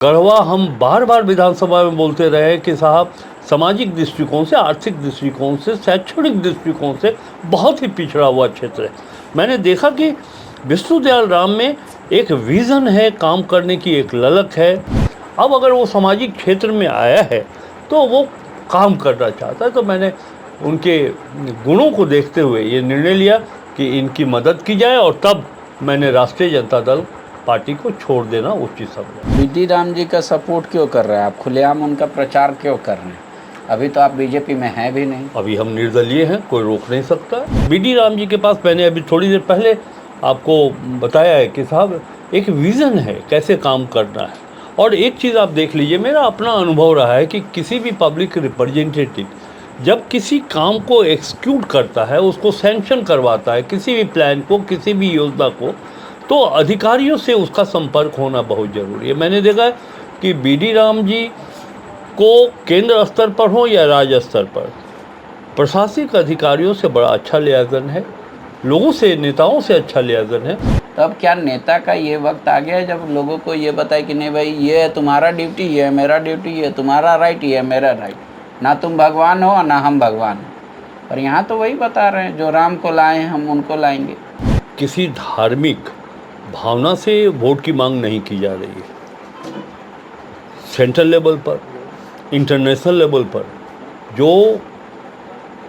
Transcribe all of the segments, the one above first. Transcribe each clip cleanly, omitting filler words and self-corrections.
गढ़वा हम बार बार विधानसभा में बोलते रहे कि साहब सामाजिक दृष्टिकोण से, आर्थिक दृष्टिकोण से, शैक्षणिक दृष्टिकोण से बहुत ही पिछड़ा हुआ क्षेत्र है। मैंने देखा कि विष्णुदयाल राम में एक विज़न है, काम करने की एक ललक है। अब अगर वो सामाजिक क्षेत्र में आया है तो वो काम करना चाहता है, तो मैंने उनके गुणों को देखते हुए ये निर्णय लिया कि इनकी मदद की जाए, और तब मैंने राष्ट्रीय जनता दल पार्टी को छोड़ देना उचित समझा। बीडी राम जी का सपोर्ट क्यों कर रहे हैं आप? खुलेआम उनका प्रचार क्यों कर रहे हैं? अभी तो आप बीजेपी में हैं भी नहीं। अभी हम निर्दलीय हैं, कोई रोक नहीं सकता। बीडी राम जी के पास मैंने अभी थोड़ी देर पहले आपको बताया है कि साहब एक विज़न है कैसे काम करना है। और एक चीज़ आप देख लीजिए, मेरा अपना अनुभव रहा है कि किसी भी पब्लिक रिप्रेजेंटेटिव जब किसी काम को एक्सिक्यूट करता है, उसको सैंक्शन करवाता है, किसी भी प्लान को, किसी भी योजना को, तो अधिकारियों से उसका संपर्क होना बहुत ज़रूरी है। मैंने देखा है कि बीडी राम जी को केंद्र स्तर पर हो या राज्य स्तर पर प्रशासनिक अधिकारियों से बड़ा अच्छा लियाज़न है, लोगों से, नेताओं से अच्छा लियाज़न है। तो अब क्या नेता का ये वक्त आ गया है जब लोगों को ये बताए कि नहीं भाई, ये है तुम्हारा ड्यूटी, ये है मेरा ड्यूटी, ये तुम्हारा राइट, ये है मेरा राइट, ना तुम भगवान हो ना हम भगवान हैं। पर यहाँ तो वही बता रहे हैं, जो राम को लाए हैं हम उनको लाएंगे। किसी धार्मिक भावना से वोट की मांग नहीं की जा रही है। सेंट्रल लेवल पर, इंटरनेशनल लेवल पर जो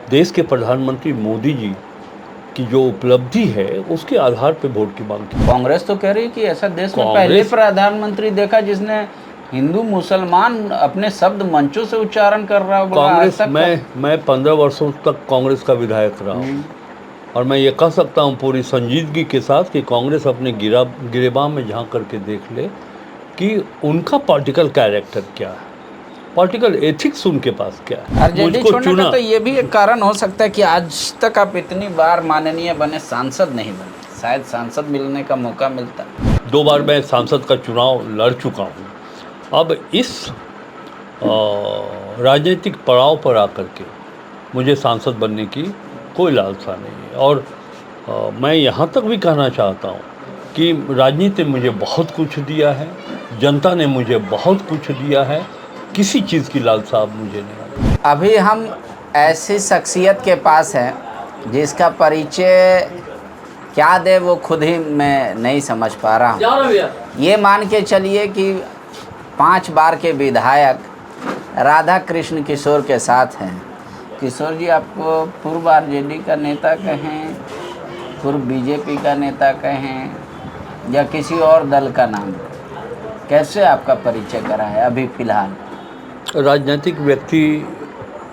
देश के प्रधानमंत्री मोदी जी की जो उपलब्धि है, उसके आधार पर वोट की मांग की। कांग्रेस तो कह रही है कि ऐसा देश में पहले प्रधानमंत्री देखा जिसने हिंदू मुसलमान अपने शब्द मंचों से उच्चारण कर रहा है। कांग्रेस, मैं 15 वर्षों तक कांग्रेस का विधायक रहा हूँ, और मैं ये कह सकता हूँ पूरी संजीदगी के साथ कि कांग्रेस अपने गिरेबान में झांक करके देख ले कि उनका पॉलिटिकल कैरेक्टर क्या है, पॉलिटिकल एथिक्स उनके पास क्या है। आरजेडी छोड़ने का तो ये भी एक कारण हो सकता है कि आज तक आप इतनी बार माननीय बने, सांसद नहीं बने। शायद सांसद मिलने का मौका मिलता। 2 बार मैं सांसद का चुनाव लड़ चुका हूँ। अब इस राजनीतिक पड़ाव पर आकर के मुझे सांसद बनने की कोई लालसा नहीं है। और मैं यहाँ तक भी कहना चाहता हूँ कि राजनीति ने मुझे बहुत कुछ दिया है, जनता ने मुझे बहुत कुछ दिया है, किसी चीज़ की लालसा अब मुझे नहीं। अभी हम ऐसी शख्सियत के पास हैं जिसका परिचय क्या दे वो खुद ही मैं नहीं समझ पा रहा हूँ। ये मान के चलिए कि 5 बार के विधायक राधा कृष्ण किशोर के साथ हैं। किशोर जी आपको पूर्व आरजेडी का नेता कहें, पूर्व बीजेपी का नेता कहें, या किसी और दल का नाम, कैसे आपका परिचय करा है अभी फ़िलहाल? राजनीतिक व्यक्ति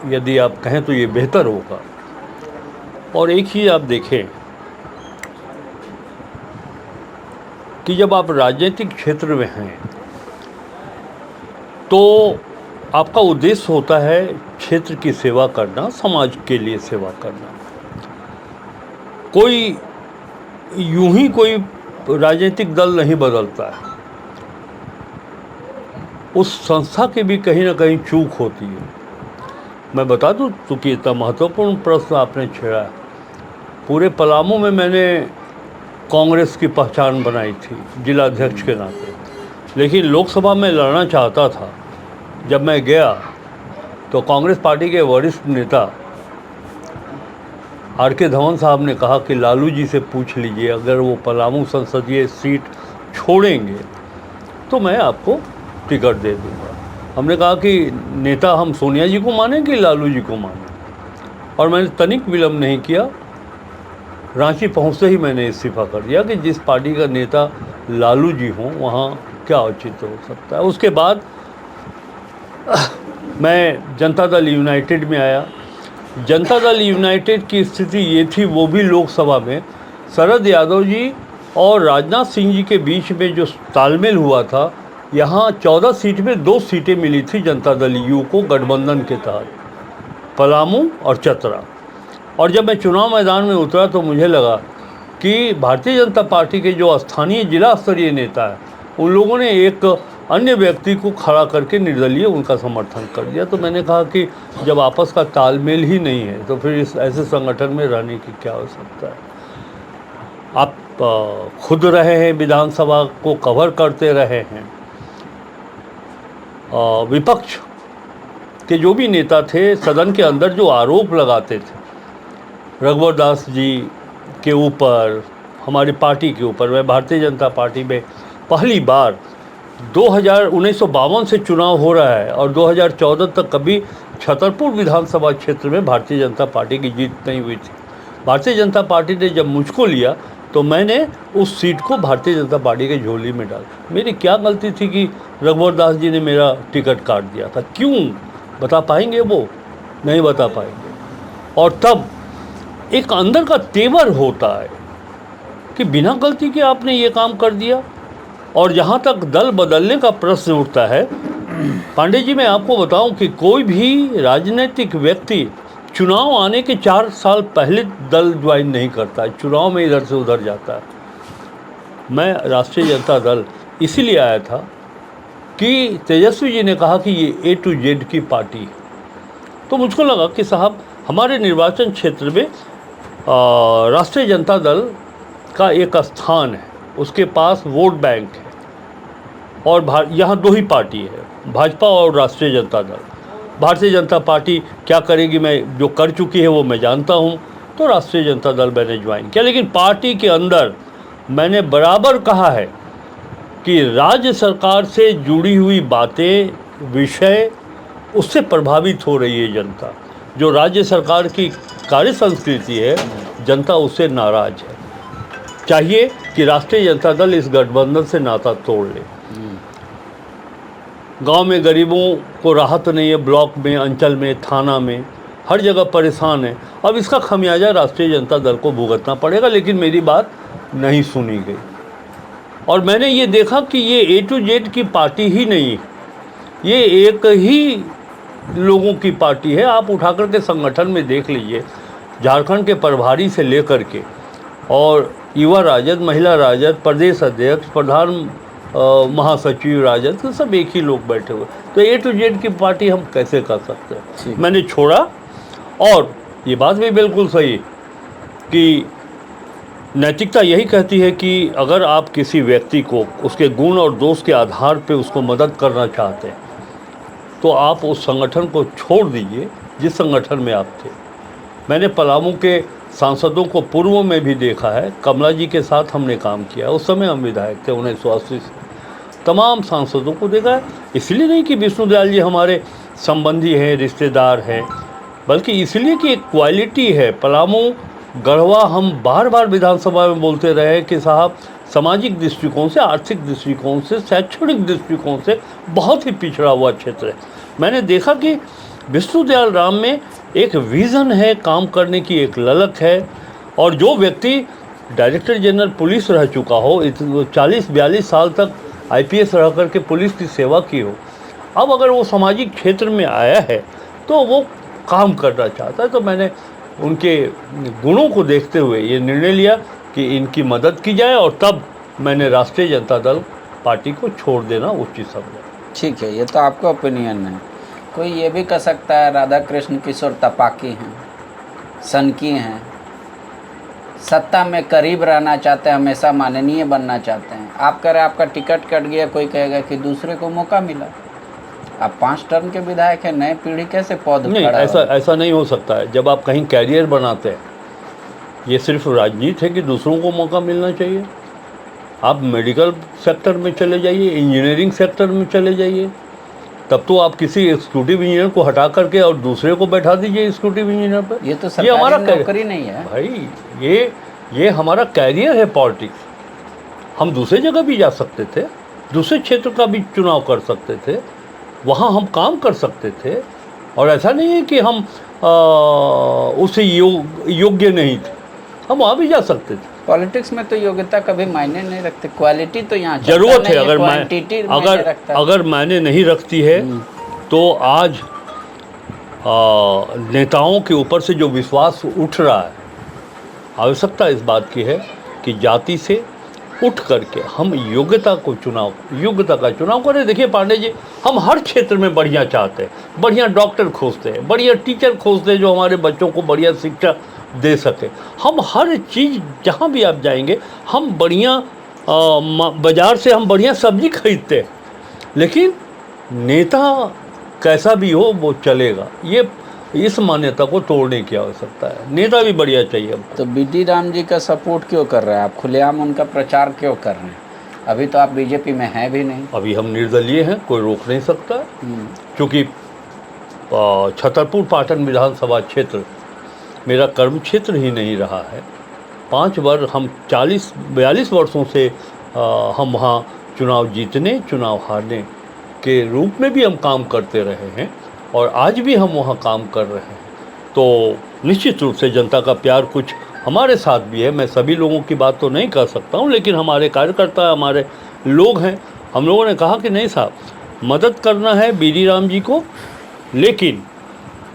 यदि आप कहें तो ये बेहतर होगा। और एक चीज़ आप देखें कि जब आप राजनीतिक क्षेत्र में हैं तो आपका उद्देश्य होता है क्षेत्र की सेवा करना, समाज के लिए सेवा करना। कोई यूं ही कोई राजनीतिक दल नहीं बदलता है, उस संस्था की भी कहीं ना कहीं चूक होती है। मैं बता दूं, चूँकि इतना महत्वपूर्ण प्रश्न आपने छेड़ा है, पूरे पलामू में मैंने कांग्रेस की पहचान बनाई थी जिलाध्यक्ष के नाते, लेकिन लोकसभा में लड़ना चाहता था। जब मैं गया तो कांग्रेस पार्टी के वरिष्ठ नेता आर.के. धवन साहब ने कहा कि लालू जी से पूछ लीजिए, अगर वो पलामू संसदीय सीट छोड़ेंगे तो मैं आपको टिकट दे दूंगा। हमने कहा कि नेता हम सोनिया जी को माने कि लालू जी को माने, और मैंने तनिक विलम्ब नहीं किया, रांची पहुंचते ही मैंने इस्तीफा कर दिया कि जिस पार्टी का नेता लालू जी हों वहाँ क्या औचित्य हो सकता है। उसके बाद मैं जनता दल यूनाइटेड में आया। जनता दल यूनाइटेड की स्थिति ये थी, वो भी लोकसभा में शरद यादव जी और राजनाथ सिंह जी के बीच में जो तालमेल हुआ था, यहाँ 14 सीट में 2 सीटें मिली थी जनता दल यू को गठबंधन के तहत, पलामू और चतरा। और जब मैं चुनाव मैदान में उतरा तो मुझे लगा कि भारतीय जनता पार्टी के जो स्थानीय जिला स्तरीय नेता हैं, उन लोगों ने एक अन्य व्यक्ति को खड़ा करके निर्दलीय उनका समर्थन कर दिया। तो मैंने कहा कि जब आपस का तालमेल ही नहीं है तो फिर इस ऐसे संगठन में रहने की क्या हो सकता है। आप खुद रहे हैं, विधानसभा को कवर करते रहे हैं, विपक्ष के जो भी नेता थे सदन के अंदर जो आरोप लगाते थे रघुवर दास जी के ऊपर, हमारी पार्टी के ऊपर, मैं भारतीय जनता पार्टी में पहली बार 1952 से चुनाव हो रहा है और 2014 तक कभी छतरपुर विधानसभा क्षेत्र में भारतीय जनता पार्टी की जीत नहीं हुई थी। भारतीय जनता पार्टी ने जब मुझको लिया तो मैंने उस सीट को भारतीय जनता पार्टी के झोली में डाला। मेरी क्या गलती थी कि रघुवर दास जी ने मेरा टिकट काट दिया था? क्यों बता पाएंगे? वो नहीं बता पाएंगे। और तब एक अंदर का तेवर होता है कि बिना गलती के आपने ये काम कर दिया। और जहाँ तक दल बदलने का प्रश्न उठता है, पांडे जी मैं आपको बताऊं कि कोई भी राजनीतिक व्यक्ति चुनाव आने के 4 साल पहले दल ज्वाइन नहीं करता है, चुनाव में इधर से उधर जाता है। मैं राष्ट्रीय जनता दल इसीलिए आया था कि तेजस्वी जी ने कहा कि ये A to Z की पार्टी है, तो मुझको लगा कि साहब हमारे निर्वाचन क्षेत्र में राष्ट्रीय जनता दल का एक स्थान है, उसके पास वोट बैंक है और यहाँ 2 ही पार्टी है, भाजपा और राष्ट्रीय जनता दल। भारतीय जनता पार्टी क्या करेगी मैं जो कर चुकी है वो मैं जानता हूँ, तो राष्ट्रीय जनता दल मैंने ज्वाइन किया। लेकिन पार्टी के अंदर मैंने बराबर कहा है कि राज्य सरकार से जुड़ी हुई बातें, विषय, उससे प्रभावित हो रही है जनता। जो राज्य सरकार की कार्य संस्कृति है, जनता उससे नाराज है। चाहिए कि राष्ट्रीय जनता दल इस गठबंधन से नाता तोड़ ले। गांव में गरीबों को राहत नहीं है, ब्लॉक में, अंचल में, थाना में, हर जगह परेशान है। अब इसका खमियाजा राष्ट्रीय जनता दल को भुगतना पड़ेगा, लेकिन मेरी बात नहीं सुनी गई। और मैंने ये देखा कि ये A to Z की पार्टी ही नहीं है, ये एक ही लोगों की पार्टी है। आप उठाकर के संगठन में देख लीजिए, झारखंड के प्रभारी से लेकर के और युवा राजद, महिला राजद, प्रदेश अध्यक्ष, प्रधान महासचिव राजद, तो सब एक ही लोग बैठे हुए। तो A to Z की पार्टी हम कैसे कर सकते हैं? मैंने छोड़ा। और ये बात भी बिल्कुल सही कि नैतिकता यही कहती है कि अगर आप किसी व्यक्ति को उसके गुण और दोष के आधार पे उसको मदद करना चाहते हैं तो आप उस संगठन को छोड़ दीजिए जिस संगठन में आप थे। मैंने पलामू के सांसदों को पूर्व में भी देखा है, कमला जी के साथ हमने काम किया, उस समय हम विधायक थे 1980 से। तमाम सांसदों को देखा है, इसलिए नहीं कि विष्णुदयाल जी हमारे संबंधी हैं, रिश्तेदार हैं, बल्कि इसलिए कि एक क्वालिटी है। पलामू, गढ़वा, हम बार बार विधानसभा में बोलते रहे कि साहब सामाजिक दृष्टिकोण से, आर्थिक दृष्टिकोण से, शैक्षणिक दृष्टिकोण से बहुत ही पिछड़ा हुआ क्षेत्र है। मैंने देखा कि विष्णुदयाल राम में एक विज़न है, काम करने की एक ललक है। और जो व्यक्ति डायरेक्टर जनरल पुलिस रह चुका हो, 40-42 साल तक IPS रह करके पुलिस की सेवा की हो, अब अगर वो सामाजिक क्षेत्र में आया है तो वो काम करना चाहता है। तो मैंने उनके गुणों को देखते हुए ये निर्णय लिया कि इनकी मदद की जाए, और तब मैंने राष्ट्रीय जनता दल पार्टी को छोड़ देना उचित समझा। ठीक है, ये तो आपका ओपिनियन है। कोई ये भी कह सकता है राधा कृष्ण किशोर तपाकी हैं, सनकी हैं, सत्ता में करीब रहना चाहते हैं, हमेशा माननीय बनना चाहते हैं। आप कह रहे हैं आपका टिकट कट गया, कोई कहेगा कि दूसरे को मौका मिला। आप 5 टर्म के विधायक हैं, नए पीढ़ी कैसे पौध नहीं, ऐसा नहीं हो सकता है। जब आप कहीं कैरियर बनाते हैं, ये सिर्फ राजनीति है कि दूसरों को मौका मिलना चाहिए। आप मेडिकल सेक्टर में चले जाइए, इंजीनियरिंग सेक्टर में चले जाइए, तब तो आप किसी एग्जीक्यूटिव इंजीनियर को हटा करके और दूसरे को बैठा दीजिए एग्जीक्यूटिव इंजीनियर पर। ये तो सरकारी हमारा नौकरी नहीं है भाई, ये हमारा कैरियर है पॉलिटिक्स। हम दूसरे जगह भी जा सकते थे, दूसरे क्षेत्र का भी चुनाव कर सकते थे, वहाँ हम काम कर सकते थे। और ऐसा नहीं है कि हम उसे योग्य नहीं थे, हम वहाँ भी जा सकते थे। पॉलिटिक्स में तो योग्यता कभी मायने नहीं रखते, क्वालिटी तो यहाँ जरूरत है। अगर मायने नहीं रखती है तो आज नेताओं के ऊपर से जो विश्वास उठ रहा है, आवश्यकता इस बात की है कि जाति से उठ करके हम योग्यता का चुनाव करें। देखिए पांडे जी, हम हर क्षेत्र में बढ़िया चाहते हैं, बढ़िया डॉक्टर खोजते हैं, बढ़िया टीचर खोजते हैं जो हमारे बच्चों को बढ़िया शिक्षा दे सके। हम हर चीज़, जहाँ भी आप जाएंगे, हम बढ़िया बाज़ार से हम बढ़िया सब्जी खरीदते हैं, लेकिन नेता कैसा भी हो वो चलेगा, ये इस मान्यता को तोड़ने की आवश्यकता है। नेता भी बढ़िया चाहिए हमको। तो बीडी राम जी का सपोर्ट क्यों कर रहे हैं आप, खुलेआम उनका प्रचार क्यों कर रहे हैं? अभी तो आप बीजेपी में हैं भी नहीं। अभी हम निर्दलीय हैं, कोई रोक नहीं सकता, क्योंकि छतरपुर पाटन विधानसभा क्षेत्र मेरा कर्म क्षेत्र ही नहीं रहा है। 5 वर्ष हम 42 वर्षों से हम वहाँ चुनाव जीतने चुनाव हारने के रूप में भी हम काम करते रहे हैं, और आज भी हम वहाँ काम कर रहे हैं। तो निश्चित रूप से जनता का प्यार कुछ हमारे साथ भी है। मैं सभी लोगों की बात तो नहीं कर सकता हूँ, लेकिन हमारे कार्यकर्ता, हमारे लोग हैं। हम लोगों ने कहा कि नहीं साहब, मदद करना है बीडी राम जी को, लेकिन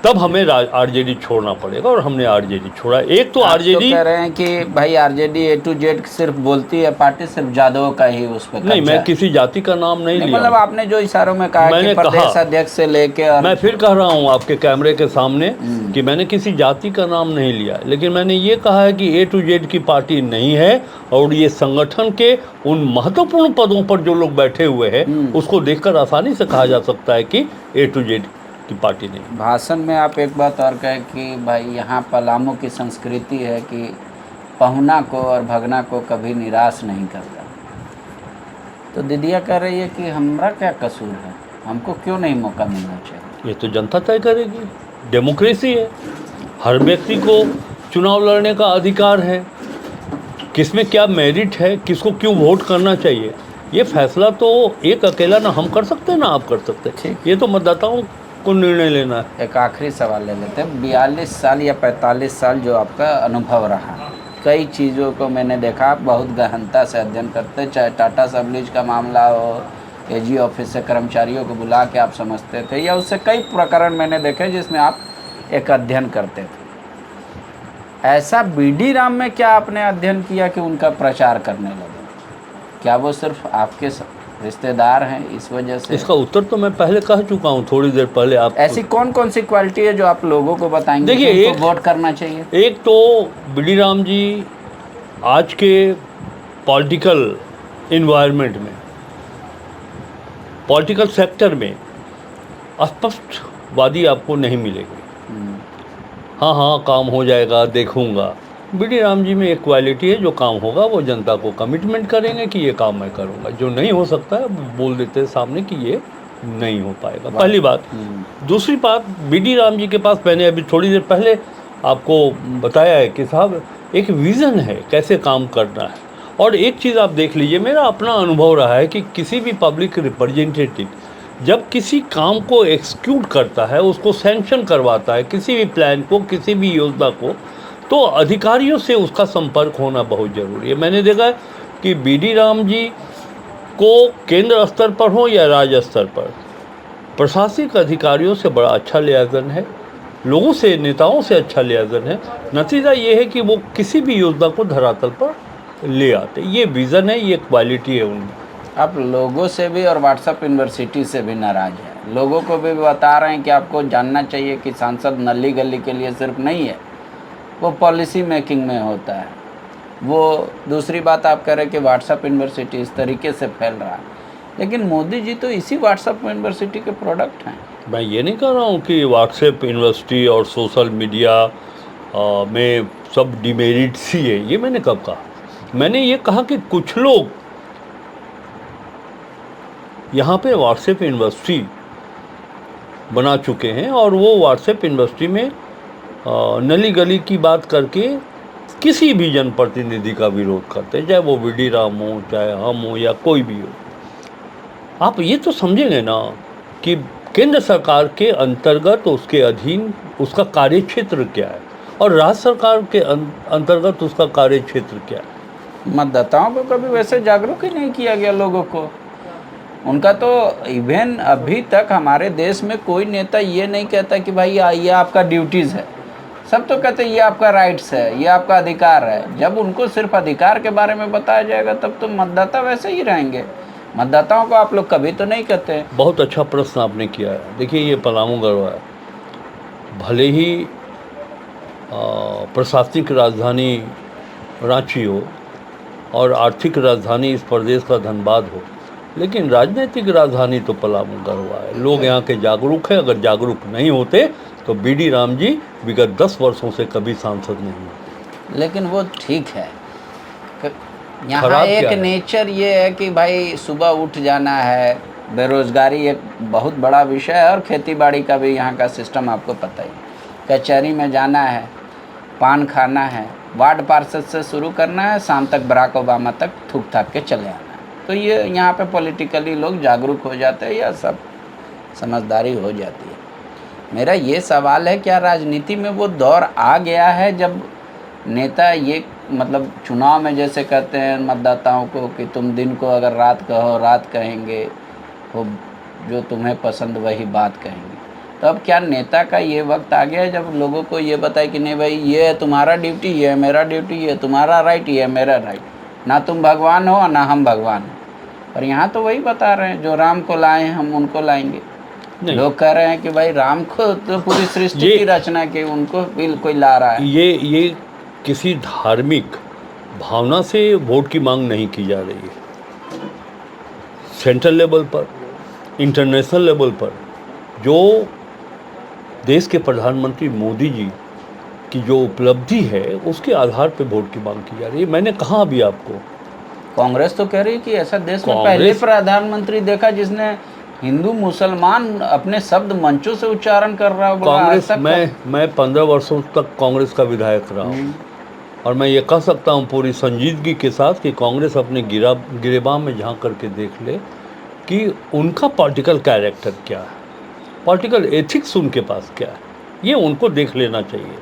तब हमें आरजेडी छोड़ना पड़ेगा, और हमने आरजेडी छोड़ा। एक तो आप आरजेडी तो कह रहे हैं कि भाई आरजेडी A to Z सिर्फ बोलती है, पार्टी सिर्फ यादवों का ही उस पर नहीं, मैं किसी जाति का नाम नहीं लिया। मतलब आपने जो इशारों में कहा कि प्रदेश अध्यक्ष से लेके, और मैं फिर कह रहा हूँ आपके कैमरे के सामने कि मैंने किसी जाति का नाम नहीं लिया, लेकिन मैंने ये कहा है कि A to Z की पार्टी नहीं है, और ये संगठन के उन महत्वपूर्ण पदों पर जो लोग बैठे हुए हैं उसको देखकर आसानी से कहा जा सकता है कि A to Z की पार्टी नहीं। भाषण में आप एक बात और कहे कि भाई यहाँ पलामू की संस्कृति है कि पहुना को और भगना को कभी निराश नहीं करता। तो दीदिया कह रही है कि हमारा क्या कसूर है, हमको क्यों नहीं मौका मिलना चाहिए? ये तो जनता तय करेगी, डेमोक्रेसी है, हर व्यक्ति को चुनाव लड़ने का अधिकार है। किसमें क्या मेरिट है, किसको क्यों वोट करना चाहिए, ये फैसला तो एक अकेला ना हम कर सकते ना आप कर सकते। ये तो मतदाताओं को निर्णय लेना है। एक आखिरी सवाल ले लेते हैं। 42 साल या 45 साल जो आपका अनुभव रहा, कई चीज़ों को मैंने देखा, आप बहुत गहनता से अध्ययन करते, चाहे टाटा सबलीज का मामला हो, एजी ऑफिस से कर्मचारियों को बुला के आप समझते थे, या उससे कई प्रकरण मैंने देखे जिसमें आप एक अध्ययन करते थे। ऐसा बीडी राम में क्या आपने अध्ययन किया कि उनका प्रचार करने लगे? क्या वो सिर्फ आपके रिश्तेदार हैं इस वजह से? इसका उत्तर तो मैं पहले कह चुका हूँ थोड़ी देर पहले। आप ऐसी कौन कौन सी क्वालिटी है जो आप लोगों को बताएंगे? देखिए, एक वोट करना चाहिए। एक तो बीडी राम जी आज के पॉलिटिकल इन्वायरमेंट में, पॉलिटिकल सेक्टर में स्पष्टवादी आपको नहीं मिलेगी। हाँ काम हो जाएगा, देखूंगा। बीडी राम जी में एक क्वालिटी है, जो काम होगा वो जनता को कमिटमेंट करेंगे कि ये काम मैं करूंगा। जो नहीं हो सकता है वो बोल देते हैं सामने कि ये नहीं हो पाएगा, पहली बात। दूसरी बात, बीडी राम जी के पास, मैंने अभी थोड़ी देर पहले आपको बताया है कि साहब एक विज़न है कैसे काम करना है। और एक चीज़ आप देख लीजिए, मेरा अपना अनुभव रहा है कि किसी भी पब्लिक रिप्रेजेंटेटिव जब किसी काम को एक्सिक्यूट करता है, उसको सैंक्शन करवाता है, किसी भी प्लान को, किसी भी योजना को, तो अधिकारियों से उसका संपर्क होना बहुत ज़रूरी है। मैंने देखा है कि बीडी राम जी को केंद्र स्तर पर हो या राज्य स्तर पर, प्रशासनिक अधिकारियों से बड़ा अच्छा लियाज़न है, लोगों से, नेताओं से अच्छा लियाज़न है। नतीजा ये है कि वो किसी भी योजना को धरातल पर ले आते। ये विज़न है, ये क्वालिटी है उनमें। आप लोगों से भी और व्हाट्सएप यूनिवर्सिटी से भी नाराज़ हैं। लोगों को भी बता रहे हैं कि आपको जानना चाहिए कि सांसद नली गली के लिए सिर्फ नहीं है, वो पॉलिसी मेकिंग में होता है। वो दूसरी बात आप कह रहे हैं कि व्हाट्सएप यूनिवर्सिटी इस तरीके से फैल रहा है, लेकिन मोदी जी तो इसी व्हाट्सएप यूनिवर्सिटी के प्रोडक्ट हैं। मैं ये नहीं कह रहा हूँ कि व्हाट्सएप यूनिवर्सिटी और सोशल मीडिया में सब डिमेरिट्स ही है, ये मैंने कब कहा? मैंने ये कहा कि कुछ लोग यहाँ पे व्हाट्सएप यूनिवर्सिटी बना चुके हैं, और वो व्हाट्सएप यूनिवर्सिटी में नली गली की बात करके किसी भी जनप्रतिनिधि का विरोध करते हैं, चाहे वो बीडी राम हो, चाहे हम हो, या कोई भी हो। आप ये तो समझेंगे ना कि केंद्र सरकार के अंतर्गत, उसके अधीन उसका कार्यक्षेत्र क्या है, और राज्य सरकार के अंतर्गत उसका कार्यक्षेत्र क्या है। मतदाताओं को कभी वैसे जागरूक ही नहीं किया गया लोगों को। उनका तो इवन अभी तक हमारे देश में कोई नेता ये नहीं कहता कि भाई ये आपका ड्यूटीज़ है। सब तो कहते हैं ये आपका राइट्स है, ये आपका अधिकार है। जब उनको सिर्फ अधिकार के बारे में बताया जाएगा तब तो मतदाता वैसे ही रहेंगे। मतदाताओं को आप लोग कभी तो नहीं कहते। बहुत अच्छा प्रश्न आपने किया है। देखिए, ये पलामू गढ़वा है, भले ही प्रशासनिक राजधानी रांची हो और आर्थिक राजधानी इस प्रदेश का धनबाद हो, लेकिन राजनीतिक राजधानी तो पलामू गढ़वा है। लोग यहाँ के जागरूक हैं। अगर जागरूक नहीं होते तो बीडी राम जी विगत 10 वर्षों से कभी सांसद नहीं हुए। लेकिन वो ठीक है। यहाँ खराब क्या एक है? नेचर ये है कि भाई सुबह उठ जाना है, बेरोजगारी एक बहुत बड़ा विषय है, और खेती बाड़ी का भी यहाँ का सिस्टम आपको पता ही। कचहरी में जाना है, पान खाना है, वार्ड पार्षद से शुरू करना है, शाम तक बराक ओबामा तक थूक थाक के चले आना है। तो ये यहाँ पे पॉलिटिकली लोग जागरूक हो जाते हैं या सब समझदारी हो जाती है। मेरा ये सवाल है, क्या राजनीति में वो दौर आ गया है जब नेता ये मतलब चुनाव में जैसे कहते हैं मतदाताओं को कि तुम दिन को अगर रात कहो रात कहेंगे, वो जो तुम्हें पसंद वही बात कहेंगे। तो अब क्या नेता का ये वक्त आ गया है जब लोगों को ये बताए कि नहीं भाई ये है तुम्हारा ड्यूटी, ये है मेरा ड्यूटी, ये तुम्हारा राइट, ये है मेरा राइट, ना तुम भगवान हो ना हम भगवान हो। और यहाँ तो वही बता रहे हैं, जो राम को लाए हैं हम उनको लाएंगे। लोग कह रहे हैं कि भाई राम को तो पूरी सृष्टि की रचना की, उनको भी कोई ला रहा है। ये किसी धार्मिक भावना से वोट की मांग नहीं की जा रही है। सेंट्रल लेवल पर, इंटरनेशनल लेवल पर जो देश के प्रधानमंत्री मोदी जी की जो उपलब्धि है उसके आधार पर वोट की मांग की जा रही है। मैंने कहा अभी आपको, कांग्रेस तो कह रही है कि ऐसा देश में पहले प्रधानमंत्री देखा जिसने हिंदू मुसलमान अपने शब्द मंचों से उच्चारण कर रहा है। कांग्रेस मैं 15 वर्षों तक कांग्रेस का विधायक रहा हूँ, और मैं ये कह सकता हूँ पूरी संजीदगी के साथ कि कांग्रेस अपने गिरेबान में झांक करके देख ले कि उनका पॉलिटिकल कैरेक्टर क्या है, पॉलिटिकल एथिक्स उनके पास क्या है, ये उनको देख लेना चाहिए।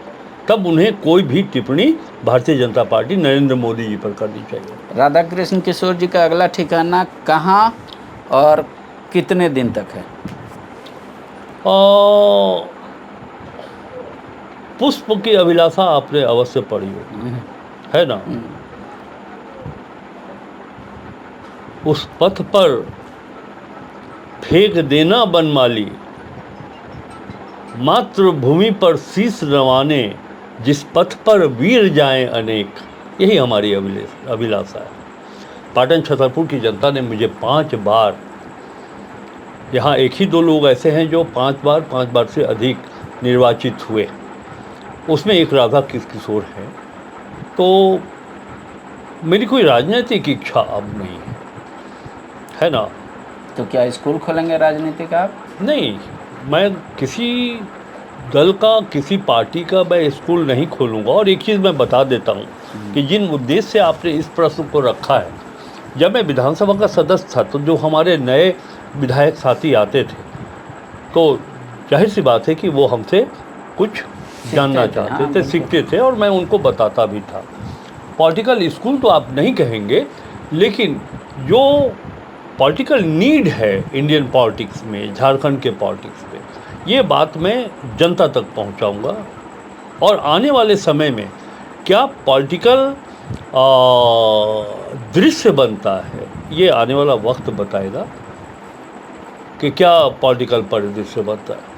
तब उन्हें कोई भी टिप्पणी भारतीय जनता पार्टी नरेंद्र मोदी जी पर करनी चाहिए। राधा कृष्ण किशोर जी का अगला ठिकाना कहाँ और कितने दिन तक है? पुष्प की अभिलाषा आपने अवश्य पढ़ी होगी, है ना? उस पथ पर फेंक देना बनमाली, मातृभूमि पर शीश नवाने, जिस पथ पर वीर जाएं अनेक, यही हमारी अभिलाषा है। पाटन छतरपुर की जनता ने मुझे 5 बार, यहाँ एक ही 2 लोग ऐसे हैं जो 5 बार से अधिक निर्वाचित हुए, उसमें एक राधा किशोर है। तो मेरी कोई राजनीतिक इच्छा अब नहीं है ना? तो क्या स्कूल खोलेंगे राजनीति का आप? नहीं, मैं किसी दल का, किसी पार्टी का मैं स्कूल नहीं खोलूँगा। और एक चीज़ मैं बता देता हूँ कि जिन उद्देश्य से आपने इस प्रश्न को रखा है, जब मैं विधानसभा का सदस्य था तो जो हमारे नए विधायक साथी आते थे तो जाहिर सी बात है कि वो हमसे कुछ जानना चाहते थे, सीखते थे, और मैं उनको बताता भी था। पॉलिटिकल स्कूल तो आप नहीं कहेंगे, लेकिन जो पॉलिटिकल नीड है इंडियन पॉलिटिक्स में, झारखंड के पॉलिटिक्स में, ये बात मैं जनता तक पहुंचाऊंगा। और आने वाले समय में क्या पॉलिटिकल दृश्य बनता है, ये आने वाला वक्त बताएगा कि क्या पॉलिटिकल परिदृश्य बनता है।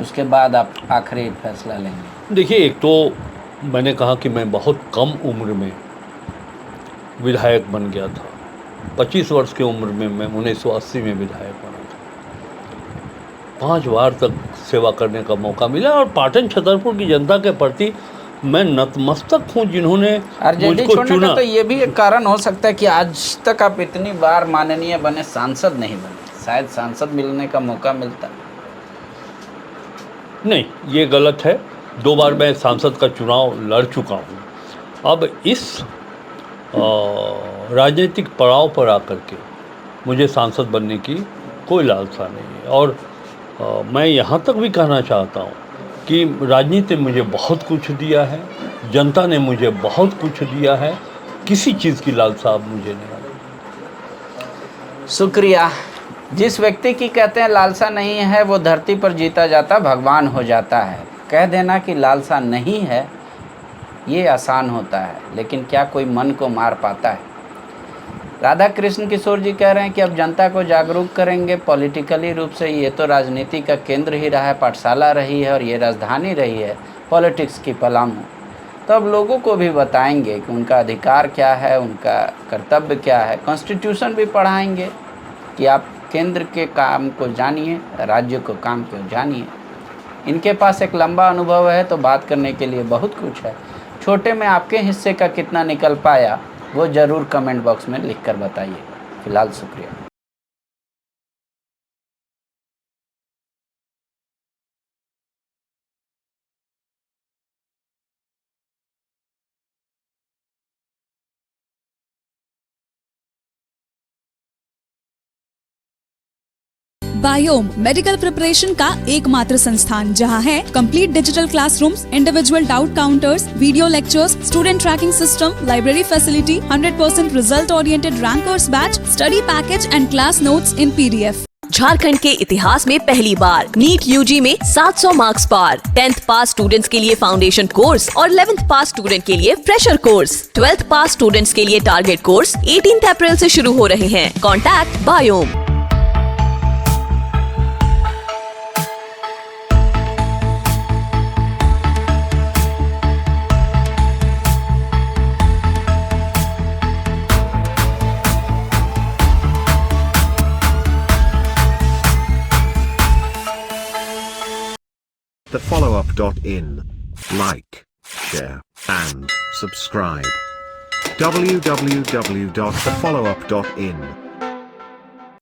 उसके बाद आप आखिरी फैसला लेंगे। देखिए, एक तो मैंने कहा कि मैं बहुत कम उम्र में विधायक बन गया था। 25 वर्ष की उम्र में मैं 1980 में विधायक बना था। 5 बार तक सेवा करने का मौका मिला, और पाटन छतरपुर की जनता के प्रति मैं नतमस्तक हूँ जिन्होंने मुझको चुना। तो ये भी एक कारण हो सकता है कि आज तक आप इतनी बार माननीय बने, सांसद नहीं बने। शायद सांसद मिलने का मौका मिलता। नहीं, ये गलत है। 2 बार मैं सांसद का चुनाव लड़ चुका हूँ। अब इस राजनीतिक पड़ाव पर आकर के मुझे सांसद बनने की कोई लालसा नहीं है। और मैं यहाँ तक भी कहना चाहता हूँ कि राजनीति ने मुझे बहुत कुछ दिया है, जनता ने मुझे बहुत कुछ दिया है, किसी चीज़ की लालसा अब मुझे नहीं आ रही। शुक्रिया। जिस व्यक्ति की कहते हैं लालसा नहीं है वो धरती पर जीता जाता भगवान हो जाता है। कह देना कि लालसा नहीं है ये आसान होता है, लेकिन क्या कोई मन को मार पाता है? राधा कृष्ण किशोर जी कह रहे हैं कि अब जनता को जागरूक करेंगे पॉलिटिकली रूप से। ये तो राजनीति का केंद्र ही रहा है, पाठशाला रही है और ये राजधानी रही है पॉलिटिक्स की पलामू। तो अब लोगों को भी बताएंगे कि उनका अधिकार क्या है, उनका कर्तव्य क्या है। कॉन्स्टिट्यूशन भी पढ़ाएंगे कि आप केंद्र के काम को जानिए, राज्य को काम को जानिए। इनके पास एक लंबा अनुभव है तो बात करने के लिए बहुत कुछ है। छोटे में आपके हिस्से का कितना निकल पाया वो ज़रूर कमेंट बॉक्स में लिख कर बताइए। फिलहाल शुक्रिया। बायोम मेडिकल प्रिपरेशन का एकमात्र संस्थान जहां है complete digital classrooms, individual doubt counters, video lectures, student tracking system, library facility, 100% result oriented rankers batch, study package and class notes in PDF। Jharkhand के इतिहास में पहली बार नीट UG में 700 मार्क्स पार। 10th पास स्टूडेंट्स के लिए फाउंडेशन कोर्स और 11th पास student के लिए फ्रेशर कोर्स। 12th पास स्टूडेंट्स के लिए टारगेट कोर्स 18 अप्रैल से शुरू हो रहे हैं। Contact biome. thefollowup.in. Like, share, and subscribe. www.thefollowup.in